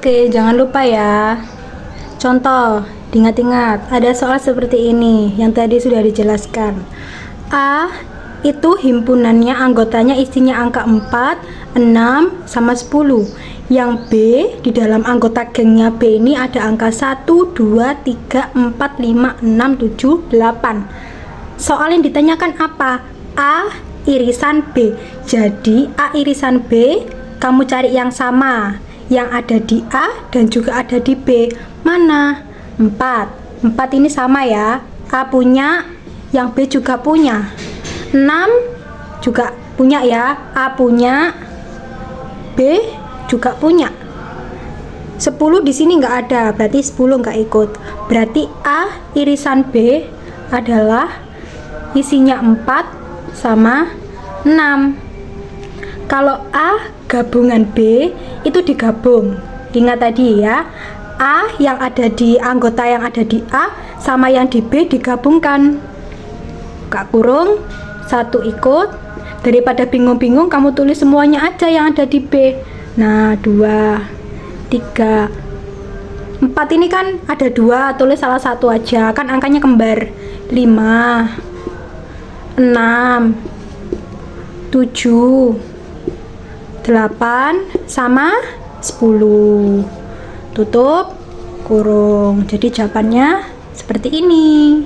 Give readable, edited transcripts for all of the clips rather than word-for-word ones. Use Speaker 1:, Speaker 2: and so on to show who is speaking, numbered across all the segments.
Speaker 1: Oke, jangan lupa ya. Contoh, diingat-ingat, ada soal seperti ini yang tadi sudah dijelaskan. A itu himpunannya, anggotanya isinya angka 4, 6, sama 10. Yang B, di dalam anggota gengnya B ini ada angka 1, 2, 3, 4, 5, 6, 7, 8. Soal yang ditanyakan apa? A irisan B. Jadi A irisan B, kamu cari yang sama, yang ada di A dan juga ada di B. Mana? 4. 4 ini sama ya. A punya, yang B juga punya. 6 juga punya ya. A punya, B juga punya. 10 di sini nggak ada, berarti 10 nggak ikut. Berarti A irisan B adalah isinya 4 sama 6. Kalau A gabungan B itu digabung. Ingat tadi ya, A yang ada di anggota yang ada di A sama yang di B digabungkan. Buka kurung, 1 ikut. Daripada bingung-bingung, kamu tulis semuanya aja yang ada di B. Nah, 2, 3, 4 ini kan ada 2, tulis salah satu aja, kan angkanya kembar. 5, 6, 7, 8 sama 10. Tutup kurung. Jadi jawabannya seperti ini.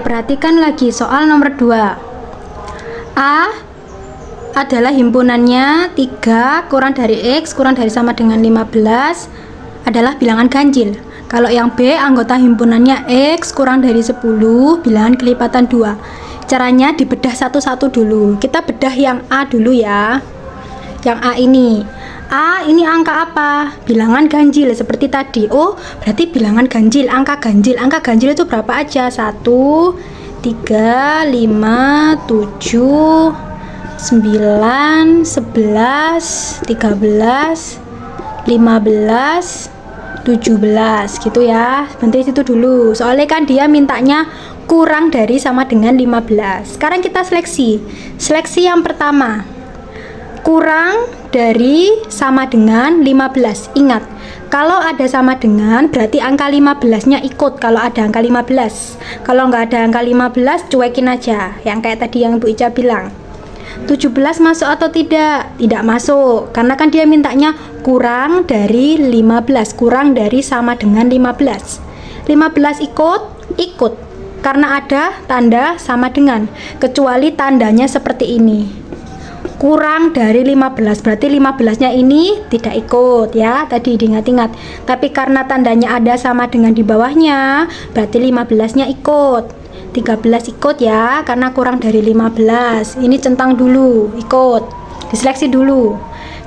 Speaker 1: Perhatikan lagi soal nomor 2. A adalah himpunannya 3 kurang dari X kurang dari sama dengan 15 adalah bilangan ganjil. Kalau yang B, anggota himpunannya X kurang dari 10 bilangan kelipatan 2. Caranya dibedah satu-satu dulu. Kita bedah yang A dulu ya. Yang A ini angka apa? Bilangan ganjil seperti tadi. Oh, berarti bilangan ganjil, angka ganjil. Angka ganjil itu berapa aja? 1, 3, 5, 7, 9, 11, 13, 15, 17 gitu ya. Berhenti situ dulu. Soalnya kan dia mintanya kurang dari sama dengan 15. Sekarang kita seleksi. Seleksi yang pertama. Kurang dari sama dengan 15. Ingat, kalau ada sama dengan berarti angka 15-nya ikut kalau ada angka 15. Kalau nggak ada angka 15, cuekin aja. Yang kayak tadi yang Bu Ica bilang. 17 masuk atau tidak? Tidak masuk, karena kan dia mintanya kurang dari 15, kurang dari sama dengan 15. 15 ikut? Ikut, karena ada tanda sama dengan, kecuali tandanya seperti ini. Kurang dari 15, berarti 15-nya ini tidak ikut ya, tadi diingat-ingat. Tapi karena tandanya ada sama dengan di bawahnya, berarti 15-nya ikut. 13 ikut ya, karena kurang dari 15. Ini centang dulu, ikut. Diseleksi dulu.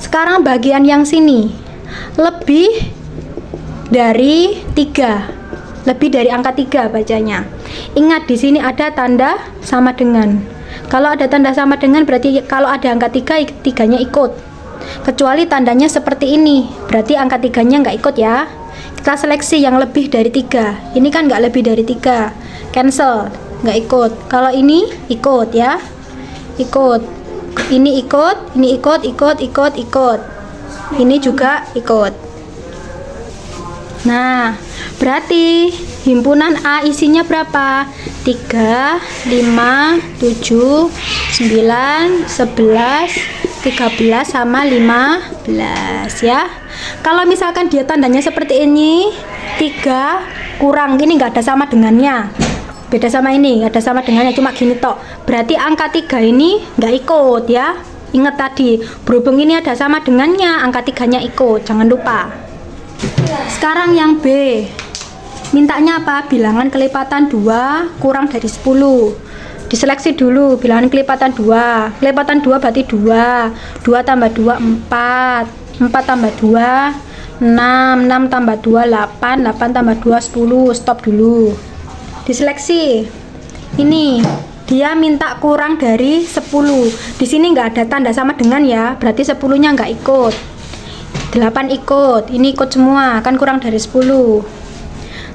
Speaker 1: Sekarang bagian yang sini. Lebih dari 3. Lebih dari angka 3 bacanya. Ingat di sini ada tanda sama dengan. Kalau ada tanda sama dengan berarti kalau ada angka 3, 3-nya ikut. Kecuali tandanya seperti ini, berarti angka 3-nya nggak ikut ya. Kita seleksi yang lebih dari 3. Ini kan nggak lebih dari 3. Cancel, nggak ikut. Kalau ini ikut ya. Ikut. Ini ikut, ini ikut, ikut. Ini juga ikut. Nah, berarti himpunan A isinya berapa? 3, 5, 7, 9, 11, 13 sama 15 ya. Kalau misalkan dia tandanya seperti ini, 3 kurang, ini nggak ada sama dengannya. Beda sama ini, nggak ada sama dengannya, cuma gini tok. Berarti angka 3 ini nggak ikut ya. Ingat tadi, berhubung ini ada sama dengannya, angka 3-nya ikut, jangan lupa. Sekarang yang B. Mintanya apa? Bilangan kelipatan 2 kurang dari 10. Diseleksi dulu bilangan kelipatan 2. Kelipatan 2 berarti 2. 2 tambah 2 4. 4 tambah 2 6. 6 tambah 2 8. 8 tambah 2 10. Stop dulu. Diseleksi. Ini dia minta kurang dari 10. Di sini nggak ada tanda sama dengan ya. Berarti 10-nya nggak ikut. 8 ikut. Ini ikut semua, kan kurang dari 10.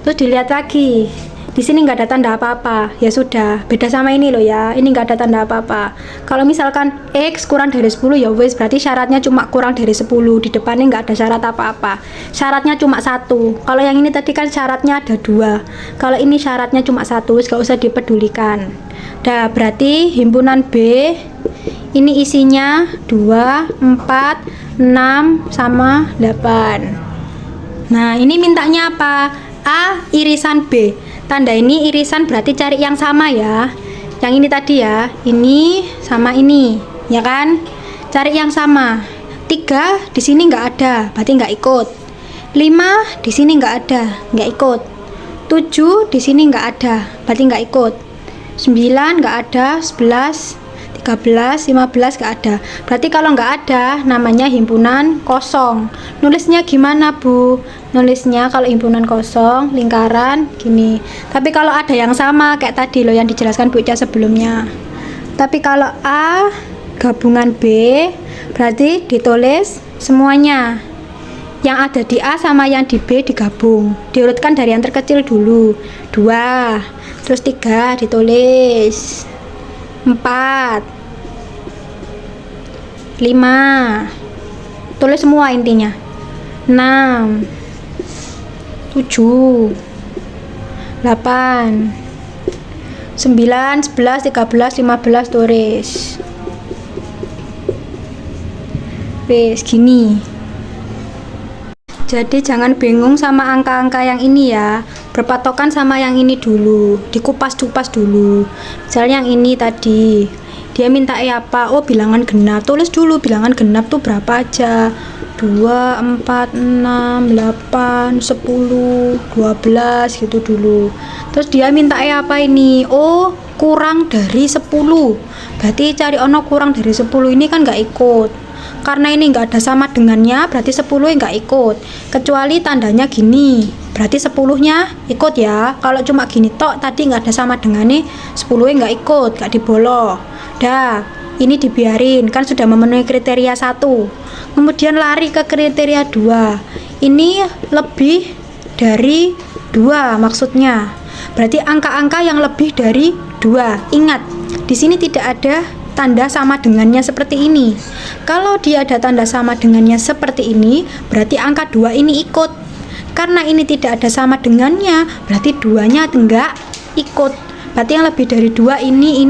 Speaker 1: Terus dilihat lagi, Di sini nggak ada tanda apa-apa, ya sudah, beda sama ini loh ya, ini nggak ada tanda apa-apa. Kalau misalkan X kurang dari 10 ya wes, berarti syaratnya cuma kurang dari 10, di depannya nggak ada syarat apa-apa, syaratnya cuma 1. Kalau yang ini tadi kan syaratnya ada 2, kalau ini syaratnya cuma 1, nggak usah dipedulikan. Dah, berarti himpunan B ini isinya 2, 4, 6, sama 8. Nah, ini mintanya apa? A irisan B. Tanda ini irisan berarti cari yang sama ya. Yang ini tadi ya, ini sama ini, ya kan? Cari yang sama. 3 di sini nggak ada, berarti nggak ikut. 5 di sini nggak ada, nggak ikut. 7 di sini nggak ada, berarti nggak ikut. 9 nggak ada, 11, 13, 15 nggak ada. Berarti kalau nggak ada namanya himpunan kosong. Nulisnya gimana Bu? Nulisnya kalau himpunan kosong lingkaran gini. Tapi kalau ada yang sama kayak tadi loh yang dijelaskan Bu Ica sebelumnya. Tapi kalau A gabungan B berarti ditulis semuanya. Yang ada di A sama yang di B digabung. Diurutkan dari yang terkecil dulu. 2, terus 3 ditulis. 4, 5, tulis semua intinya. 6, 7, 8, 9, 11, 13, 15 tulis. Wes gini. Jadi jangan bingung sama angka-angka yang ini ya, berpatokan sama yang ini dulu, dikupas-kupas dulu. Misalnya yang ini tadi, dia minta apa? Oh, bilangan genap. Tulis dulu bilangan genap tuh berapa aja. 2, 4, 6, 8, 10, 12 gitu dulu. Terus dia minta apa ini? Oh, kurang dari 10. Berarti cari ono kurang dari 10 ini kan nggak ikut. Karena ini nggak ada sama dengannya, berarti 10 nggak ikut. Kecuali tandanya gini, berarti 10-nya ikut ya. Kalau cuma gini tok, tadi nggak ada sama dengannya, 10-nya nggak ikut, nggak dibolong. Dah, ini dibiarin, kan sudah memenuhi kriteria 1. Kemudian lari ke kriteria 2. Ini lebih dari 2 maksudnya. Berarti angka-angka yang lebih dari 2. Ingat, di sini tidak ada tanda sama dengannya seperti ini. Kalau dia ada tanda sama dengannya seperti ini, berarti angka 2 ini ikut. Karena ini tidak ada sama dengannya, berarti 2-nya enggak ikut. Berarti yang lebih dari 2 ini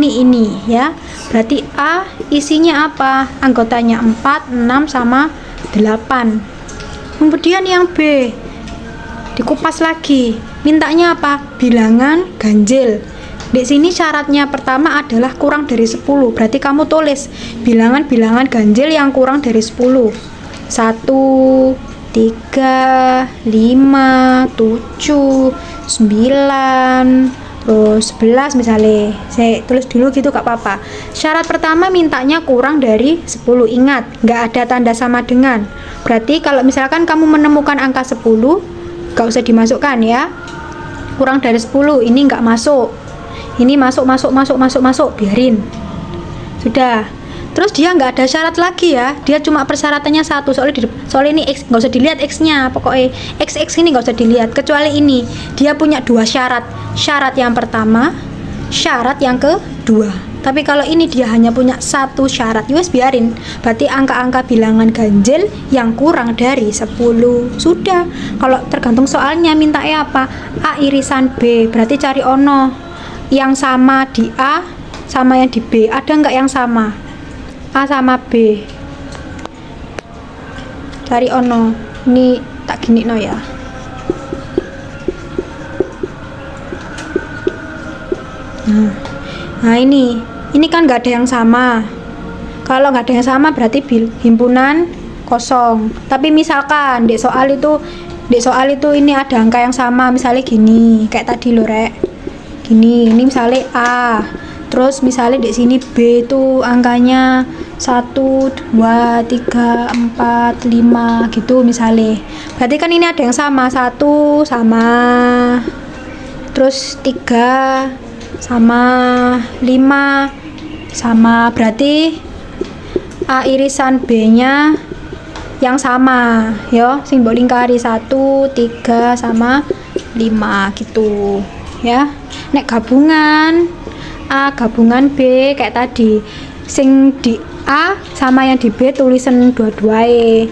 Speaker 1: ya. Berarti A isinya apa? Anggotanya 4, 6, sama 8. Kemudian yang B dikupas lagi. Mintanya apa? Bilangan ganjil. Di sini syaratnya pertama adalah kurang dari 10. Berarti kamu tulis bilangan-bilangan ganjil yang kurang dari 10. 1, 3, 5, 7, 9, terus 11 misalnya. Saya tulis dulu gitu gak apa-apa. Syarat pertama mintanya kurang dari 10. Ingat, nggak ada tanda sama dengan. Berarti kalau misalkan kamu menemukan angka 10, gak usah dimasukkan ya. Kurang dari 10 ini nggak masuk. Ini masuk, biarin. Sudah. Terus dia nggak ada syarat lagi ya, dia cuma persyaratannya 1. Soalnya ini X, nggak usah dilihat X-nya, pokoknya X ini nggak usah dilihat. Kecuali ini, dia punya 2 syarat. Syarat yang pertama, syarat yang kedua. Tapi kalau ini dia hanya punya 1 syarat, yus biarin. Berarti angka-angka bilangan ganjil yang kurang dari 10. Sudah. Kalau tergantung soalnya minta apa? A irisan B, berarti cari ono yang sama di A sama yang di B. Ada nggak yang sama? A sama B. Cari ono. Ini tak gini no ya. Nah ini kan nggak ada yang sama. Kalau nggak ada yang sama berarti himpunan kosong. Tapi misalkan di soal itu ini ada angka yang sama, misalnya gini, kayak tadi loh Rek. Gini, ini misalnya A. Terus misalnya di sini B itu angkanya 1, 2, 3, 4, 5 gitu misalnya. Berarti kan ini ada yang sama, 1 sama, terus 3 sama, 5 sama, berarti A irisan B-nya yang sama, yo, simbol lingkari 1, 3 sama 5 gitu. ya. Nek gabungan A gabungan B kayak tadi, sing di A sama yang di B tulisan dua-duanya.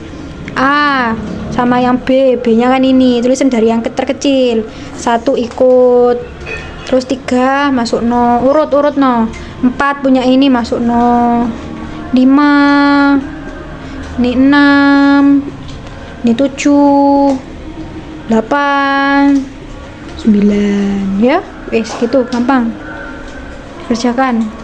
Speaker 1: A sama yang B, B-nya kan ini tulisan dari yang terkecil, 1 ikut, terus 3 masuk no, urut no, 4 punya ini masuk no, 5 ini 6 ini 7 8 9 ya. Wes gitu gampang kerjakan.